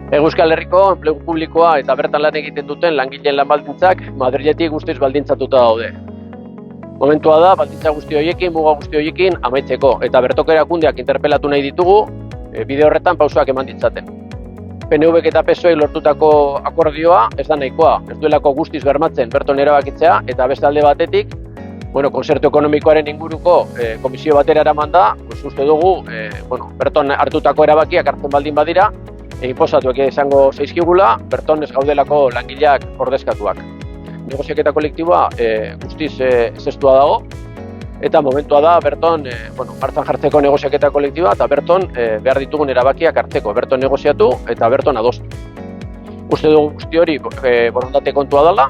Euskal Herriko enplegu publikoa eta bertan lan egiten duten langileen lan baldintzak Madriletik guztiz baldintzatuta daude. Momentua da, baldintza guzti horiekin, muga guzti horiekin amaitzeko, eta bertoko erakundeak interpelatu nahi ditugu, bide horretan pausoak eman ditzaten. PNVk eta PSOEk lortutako akordioa ez da nahikoa, ez duelako guztiz bermatzen berton erabakitzea, eta beste alde batetik, kontzertu ekonomikoaren inguruko komisio batera eraman da, uste dugu, berton hartutako erabakiak hartzen baldin badira, inposatuak izango zaizkigula, berton ez gaudelako langileak ordezkatuak. Negoziaketa kolektiboa guztiz ezeztua dago, eta momentua da berton martxan jartzeko negoziaketa kolektiboa eta berton behar ditugun erabakiak hartzeko, berton negoziatu eta berton adostu. Uste dugu guzti hori borondate kontua dela,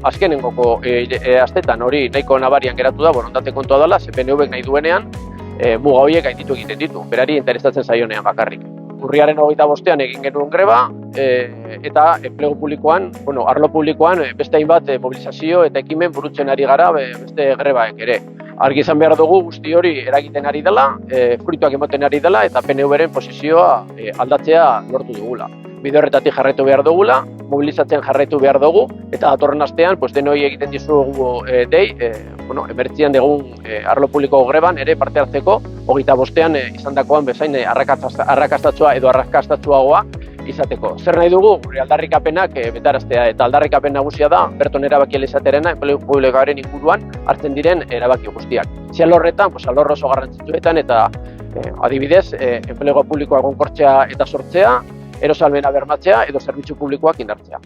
azkenengoko astetan hori nahiko nabarian geratu da borondate kontua dela, PNVk nahi duenean muga horiek gainditu egiten ditu, berari interesatzen zaionean bakarrik. Urriaren 25ean egin genuen greba, eta enplegu publikoan, arlo publikoan beste hainbat mobilizazio eta ekimen burutzen ari gara beste grebaek ere. Argi izan behar dugu guzti hori eragiten ari dela, fruituak ematen ari dela eta PNVren posizioa aldatzea lortu dugula. Bide horretatik jarraitu behar dugula, mobilizatzen jarraitu behar dugu, eta datorren astean denoi egiten dizugu dei, emertzian dugun arlo publiko greban ere parte hartzeko, 25ean izandakoan bezain arrakastatsua edo arrakastatsuagoa izateko. Zer nahi dugu? Gure aldarrikapenak betaraztea, eta aldarrikapen nagusia da berton erabaki izaterena enplegu publikoaren inguruan hartzen diren erabaki guztiak. Zial horretan, alor oso garrantzitsuetan eta adibidez, enplegu publikoa egonkortzea eta sortzea, erosalmena bermatzea edo zerbitzu publikoak indartzea.